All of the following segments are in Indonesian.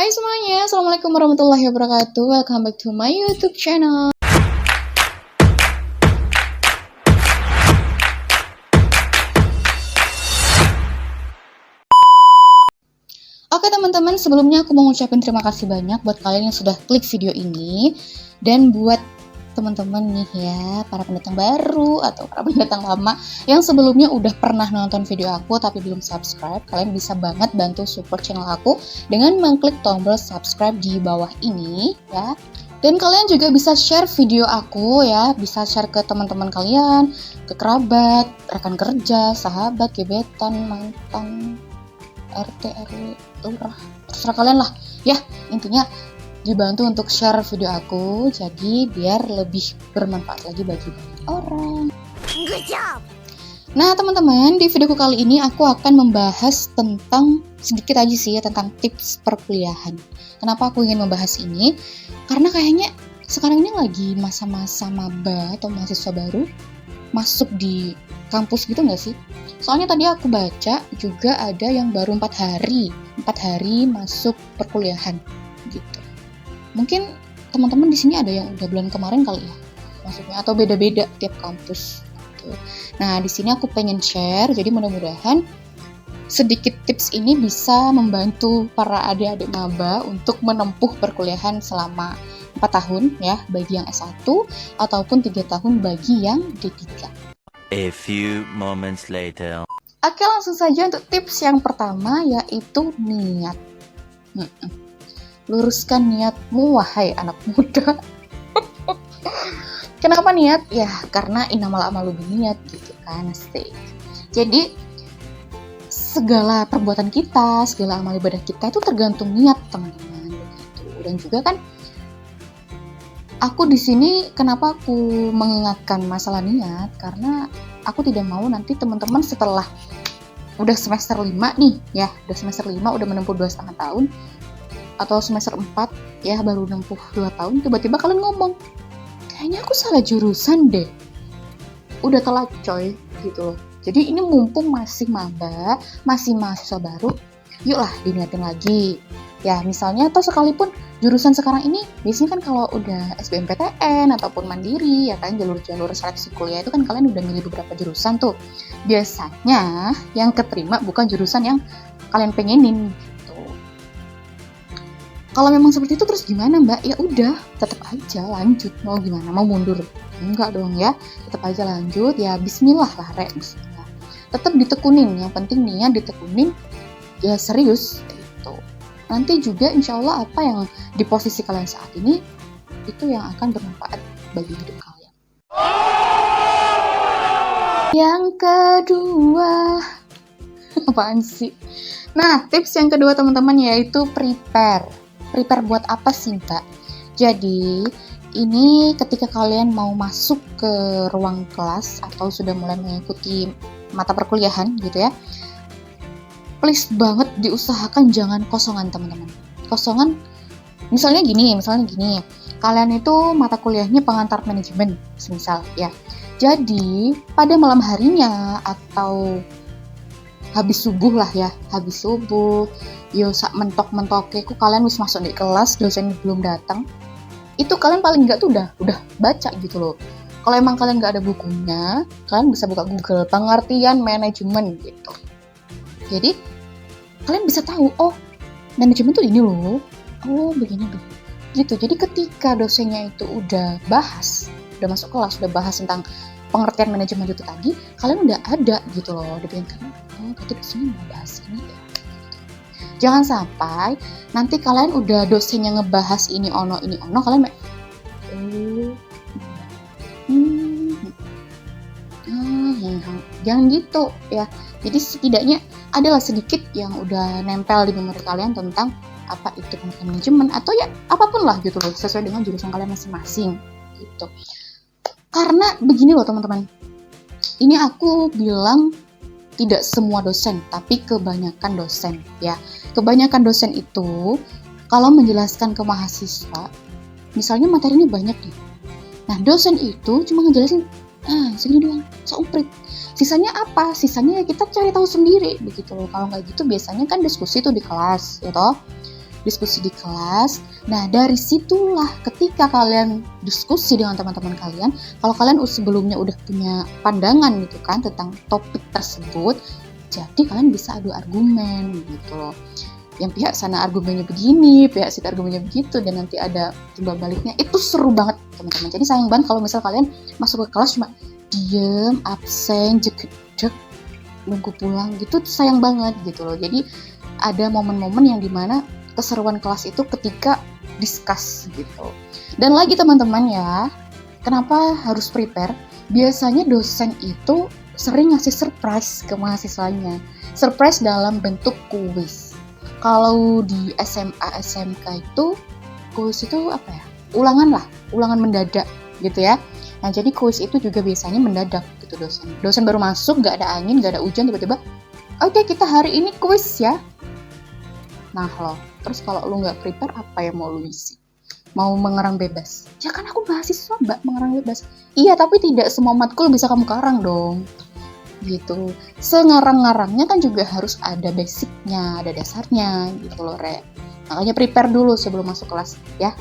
Hai semuanya, Assalamualaikum warahmatullahi wabarakatuh. Welcome back to my YouTube channel. Oke teman-teman, sebelumnya aku mau ngucapin terima kasih banyak buat kalian yang sudah klik video ini. Dan buat teman-teman nih ya, para pendatang baru atau para pendatang lama yang sebelumnya udah pernah nonton video aku tapi belum subscribe, kalian bisa banget bantu support channel aku dengan mengklik tombol subscribe di bawah ini ya. Dan kalian juga bisa share video aku ya, bisa share ke teman-teman kalian, ke kerabat, rekan kerja, sahabat, gebetan, mantan, RT, RW, lurah, terserah kalian lah ya. Intinya dibantu untuk share video aku, jadi biar lebih bermanfaat lagi bagi banyak orang. Good job! Nah teman-teman, di videoku kali ini aku akan membahas tentang, sedikit aja sih ya, tentang tips perkuliahan. Kenapa aku ingin membahas ini? Karena kayaknya sekarang ini lagi masa-masa maba atau mahasiswa baru masuk di kampus gitu nggak sih? Soalnya tadi aku baca juga ada yang baru 4 hari masuk perkuliahan gitu. Mungkin teman-teman di sini ada yang udah bulan kemarin kali ya maksudnya, atau beda-beda tiap kampus gitu. Nah di sini aku pengen share, jadi mudah-mudahan sedikit tips ini bisa membantu para adik-adik maba untuk menempuh perkuliahan selama 4 tahun ya bagi yang S1 ataupun 3 tahun bagi yang D3. A few moments later. Oke, langsung saja untuk tips yang pertama, yaitu niat. Luruskan niatmu, wahai anak muda. Kenapa niat? Ya, karena innamal a'malu binniyat gitu kan, asik. Jadi, segala perbuatan kita, segala amal ibadah kita itu tergantung niat, teman-teman. Begitu. Dan juga kan, aku di sini kenapa aku mengingatkan masalah niat, karena aku tidak mau nanti teman-teman setelah udah semester 5 nih ya, udah semester 5 udah menempuh 2,5 tahun atau semester 4 ya baru menempuh 2 tahun, tiba-tiba kalian ngomong kayaknya aku salah jurusan deh. Udah telat coy gitu loh. Jadi ini mumpung masih maba, masih mahasiswa baru, yuklah diniatin lagi. Ya misalnya atau sekalipun jurusan sekarang ini biasanya kan kalau udah SBMPTN ataupun mandiri ya kan, jalur-jalur seleksi kuliah itu kan kalian udah milih beberapa jurusan tuh. Biasanya yang keterima bukan jurusan yang kalian pengenin gitu. Kalau memang seperti itu terus gimana mbak? Ya udah tetap aja lanjut, mau gimana, mau mundur? Enggak dong ya, tetap aja lanjut ya, bismillah lah rek, bismillah. Tetap ditekunin, yang penting niat ditekunin ya, serius gitu. Nanti juga insya Allah apa yang di posisi kalian saat ini itu yang akan bermanfaat bagi hidup kalian. Yang kedua, apaan sih? Nah, tips yang kedua teman-teman yaitu prepare. Prepare buat apa sih mbak? Jadi, ini ketika kalian mau masuk ke ruang kelas atau sudah mulai mengikuti mata perkuliahan gitu ya, please banget diusahakan jangan kosongan teman-teman. Kosongan, misalnya gini, kalian itu mata kuliahnya pengantar manajemen, misal ya. Jadi pada malam harinya atau habis subuh lah ya, yo sak mentok-mentoke ku kalian wis masuk di kelas, dosen belum datang. Itu kalian paling enggak tuh udah baca gitu loh. Kalau emang kalian nggak ada bukunya, kalian bisa buka Google pengertian manajemen gitu. Jadi kalian bisa tahu, oh manajemen tuh ini loh, oh begini gitu. Jadi ketika dosennya itu udah masuk kelas, udah bahas tentang pengertian manajemen itu tadi, kalian udah ada gitu loh, dipikirkan, oh berarti dosennya mau bahas ini ya. Jangan sampai nanti kalian udah dosennya ngebahas ini ono, kalian jangan gitu ya. Jadi setidaknya adalah sedikit yang udah nempel di memori kalian tentang apa itu pengertian manajemen atau ya apapun lah gitu loh, sesuai dengan jurusan kalian masing-masing gitu. Karena begini loh teman-teman, ini aku bilang tidak semua dosen tapi kebanyakan dosen ya. Kebanyakan dosen itu kalau menjelaskan ke mahasiswa, misalnya materinya banyak nih, nah dosen itu cuma ngejelasin segini doang, seumprit. Sisanya apa? Sisanya ya kita cari tahu sendiri begitu loh. Kalau nggak gitu biasanya kan diskusi tuh di kelas, ya toh. diskusi di kelas. Nah, dari situlah ketika kalian diskusi dengan teman-teman kalian, kalau kalian sebelumnya udah punya pandangan gitu kan tentang topik tersebut, jadi kalian bisa adu argumen gitu loh. Yang pihak sana argumennya begini, pihak sini argumennya begitu, dan nanti ada timbal baliknya. Itu seru banget teman-teman. Jadi sayang banget kalau misal kalian masuk ke kelas cuma diem, absen, jedek, nunggu pulang gitu, sayang banget gitu loh. Jadi ada momen-momen yang dimana keseruan kelas itu ketika discuss gitu. Dan lagi teman-teman ya, kenapa harus prepare? Biasanya dosen itu sering ngasih surprise ke mahasiswanya. Surprise dalam bentuk kuis. Kalau di SMA, SMK itu kuis itu apa ya? Ulangan mendadak gitu ya. Nah, jadi kuis itu juga biasanya mendadak gitu dosen. Dosen baru masuk, nggak ada angin, nggak ada hujan, tiba-tiba, oke, kita hari ini kuis ya. Nah loh, terus kalau lu nggak prepare, apa yang mau lu isi? Mau mengarang bebas? Ya kan aku mahasiswa, Mbak, mengarang bebas. Iya, tapi tidak semua matkul bisa kamu karang dong. Gitu. Sengarang-ngarangnya kan juga harus ada basicnya, ada dasarnya gitu loh, Re. Makanya prepare dulu sebelum masuk kelas ya.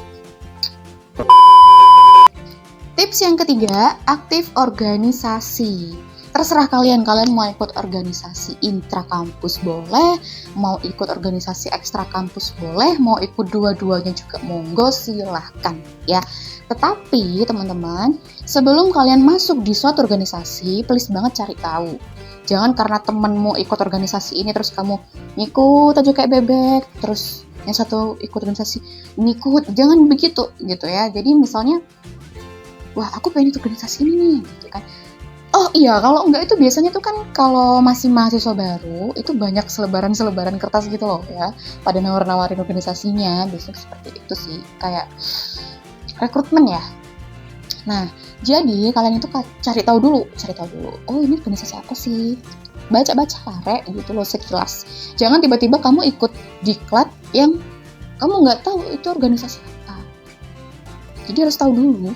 Tips yang ketiga, aktif organisasi. Terserah kalian mau ikut organisasi intra kampus boleh, mau ikut organisasi ekstra kampus boleh, mau ikut dua-duanya juga monggo, silahkan ya. Tetapi teman-teman, sebelum kalian masuk di suatu organisasi, please banget cari tahu. Jangan karena temenmu ikut organisasi ini terus kamu ngikut aja kayak bebek, terus yang satu ikut organisasi ngikut, jangan begitu gitu ya. Jadi misalnya, wah aku pengen ikut organisasi ini nih gitu kan. Oh iya, kalau enggak itu biasanya tuh kan kalau masih mahasiswa baru itu banyak selebaran kertas gitu loh ya, pada nawar-nawarin organisasinya, biasanya seperti itu sih, kayak rekrutmen ya. Nah, jadi kalian itu cari tahu dulu. Oh, ini organisasi apa sih? Baca-baca lah, Re, gitu loh sekilas. Jangan tiba-tiba kamu ikut diklat yang kamu nggak tahu itu organisasi apa. Jadi harus tahu dulu.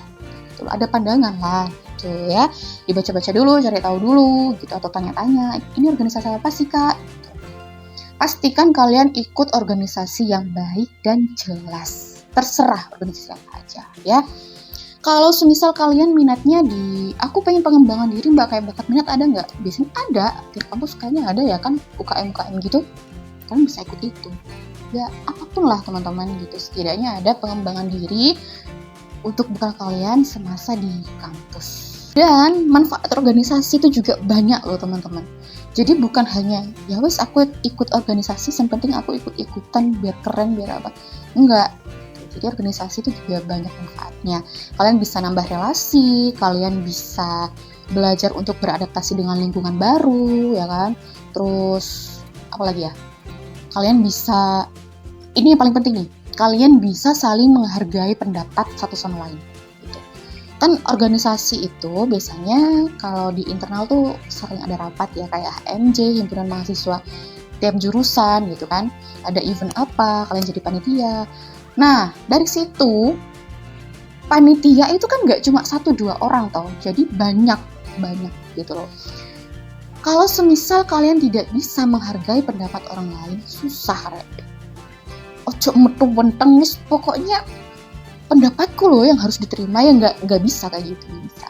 Gitu, ada pandangan lah, gitu ya. Dibaca-baca dulu, cari tahu dulu, gitu, atau tanya-tanya. Ini organisasi apa sih, Kak? Gitu. Pastikan kalian ikut organisasi yang baik dan jelas. Terserah organisasi apa aja ya. Kalau semisal kalian minatnya aku pengen pengembangan diri Mbak, kayak bakat minat ada nggak? Biasanya ada, di kampus kayaknya ada ya kan, UKM gitu, kalian bisa ikut itu. Ya apapun lah teman-teman gitu, setidaknya ada pengembangan diri untuk bekal kalian semasa di kampus. Dan manfaat organisasi itu juga banyak loh teman-teman. Jadi bukan hanya, ya wes aku ikut organisasi, yang penting aku ikut-ikutan biar keren, biar apa. Enggak. Jadi organisasi itu juga banyak manfaatnya. Kalian bisa nambah relasi, kalian bisa belajar untuk beradaptasi dengan lingkungan baru, ya kan? Terus, apa lagi ya? Kalian bisa, ini yang paling penting nih, kalian bisa saling menghargai pendapat satu sama lain. Gitu. Kan organisasi itu biasanya kalau di internal tuh sering ada rapat ya, kayak HMJ, himpunan mahasiswa tiap jurusan gitu kan. Ada event apa, kalian jadi panitia. Nah, dari situ, panitia itu kan nggak cuma 1-2 orang tau, jadi banyak gitu loh. Kalau semisal kalian tidak bisa menghargai pendapat orang lain, susah, Re. Ojo metu-menteng, pokoknya pendapatku loh yang harus diterima, ya nggak bisa kayak gitu, bisa.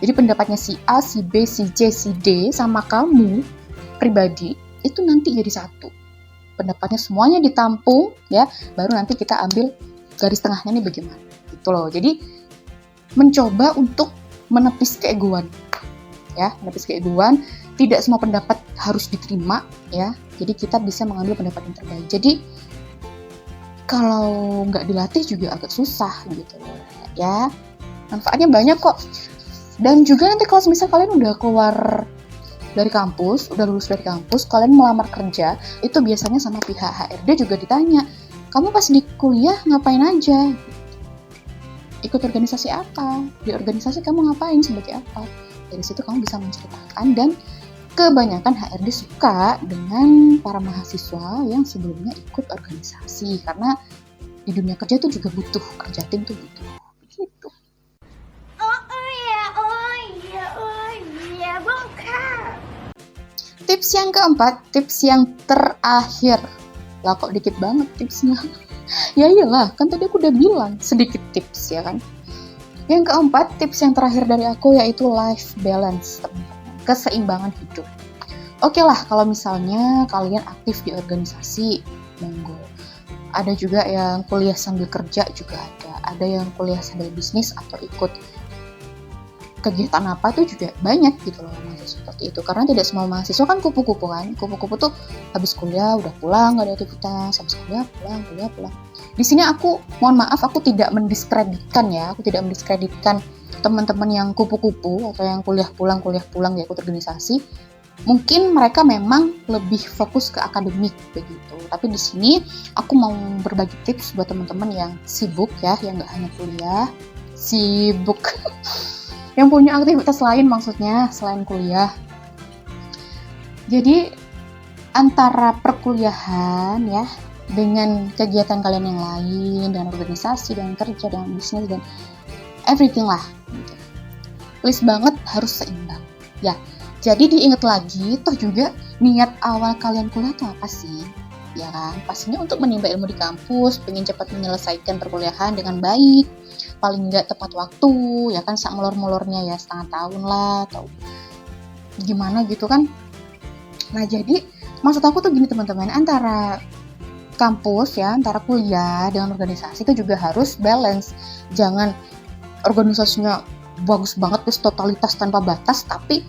Jadi pendapatnya si A, si B, si C, si D, sama kamu pribadi, itu nanti jadi satu. Pendapatnya semuanya ditampung ya, baru nanti kita ambil garis tengahnya nih bagaimana gitu loh. Jadi mencoba untuk menepis keegoan ya, tidak semua pendapat harus diterima ya, jadi kita bisa mengambil pendapat yang terbaik. Jadi kalau nggak dilatih juga agak susah gitu loh ya. Manfaatnya banyak kok. Dan juga nanti kalau misal kalian udah keluar dari kampus, udah lulus dari kampus, kalian melamar kerja, itu biasanya sama pihak HRD juga ditanya, kamu pas di kuliah ngapain aja? Ikut organisasi apa? Di organisasi kamu ngapain, sebagai apa? Dari situ kamu bisa menceritakan, dan kebanyakan HRD suka dengan para mahasiswa yang sebelumnya ikut organisasi, karena di dunia kerja tuh juga butuh, kerja tim tuh butuh. Gitu. Tips yang keempat, tips yang terakhir Lah kok dikit banget tipsnya? Ya iyalah, kan tadi aku udah bilang sedikit tips ya kan. Yang keempat, tips yang terakhir dari aku yaitu life balance, teman-teman. Keseimbangan hidup. Oke lah, kalau misalnya kalian aktif di organisasi, monggo. Ada juga yang kuliah sambil kerja juga ada. Ada yang kuliah sambil bisnis atau ikut kegiatan apa tuh juga banyak gitu loh, mahasiswa seperti itu. Karena tidak semua mahasiswa kan kupu-kupu kan. Kupu-kupu tuh habis kuliah udah pulang, gak ada aktivitas. Habis kuliah pulang. Di sini aku, mohon maaf, aku tidak mendiskreditkan ya. Aku tidak mendiskreditkan teman-teman yang kupu-kupu atau yang kuliah pulang ya ikut organisasi. Mungkin mereka memang lebih fokus ke akademik begitu. Tapi di sini aku mau berbagi tips buat teman-teman yang sibuk ya, yang nggak hanya kuliah, sibuk, yang punya aktivitas lain maksudnya selain kuliah. Jadi antara perkuliahan ya dengan kegiatan kalian yang lain, dengan organisasi, dengan kerja, dengan bisnis dan everything lah. Gitu. Please banget harus seimbang. Ya. Jadi diingat lagi, toh juga niat awal kalian kuliah itu apa sih? Ya kan, pastinya untuk menimba ilmu di kampus, pengen cepat menyelesaikan perkuliahan dengan baik, paling nggak tepat waktu, ya kan, sak molor-molornya ya setengah tahun lah, atau gimana gitu kan. Nah jadi, maksud aku tuh gini teman-teman, antara kampus ya, antara kuliah dengan organisasi itu juga harus balance. Jangan organisasinya bagus banget, terus totalitas tanpa batas, tapi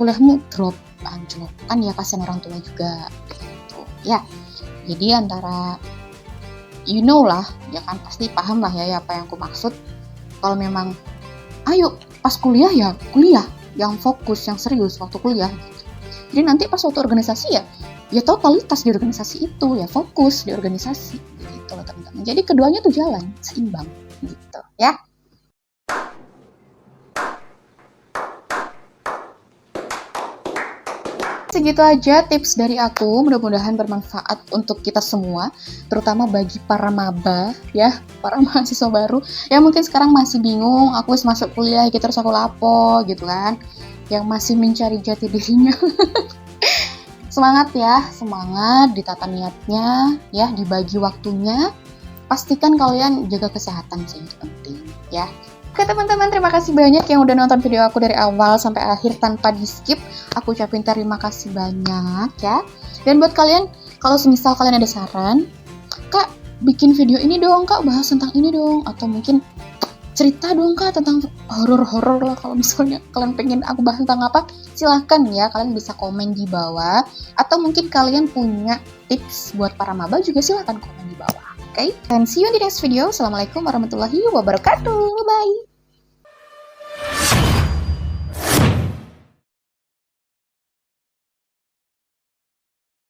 kuliahmu drop, anjlok, kan ya kasihan orang tua juga gitu ya. Jadi antara you know lah, ya kan pasti paham lah ya apa yang aku maksud. Kalau memang ayo pas kuliah ya kuliah yang fokus, yang serius waktu kuliah gitu. Jadi nanti pas waktu organisasi ya totalitas di organisasi itu, ya fokus di organisasi gitu loh teman-teman. Jadi keduanya tuh jalan seimbang gitu ya. Segitu aja tips dari aku, mudah-mudahan bermanfaat untuk kita semua, terutama bagi para maba ya, para mahasiswa baru yang mungkin sekarang masih bingung, aku harus masuk kuliah gitu terus aku lapo gitu kan, yang masih mencari jati dirinya. Semangat ya, semangat, ditata niatnya ya, dibagi waktunya, pastikan kalian jaga kesehatan sih, itu penting ya. Oke teman-teman, terima kasih banyak yang udah nonton video aku dari awal sampai akhir tanpa di skip. Aku ucapin terima kasih banyak ya. Dan buat kalian, kalau semisal kalian ada saran, Kak bikin video ini dong, Kak bahas tentang ini dong, atau mungkin cerita dong Kak tentang horor-horor lah, kalau misalnya kalian pengen aku bahas tentang apa, silahkan ya, kalian bisa komen di bawah. Atau mungkin kalian punya tips buat para maba juga silahkan komen di bawah. Oke, dan see you in the next video. Assalamualaikum warahmatullahi wabarakatuh. Bye.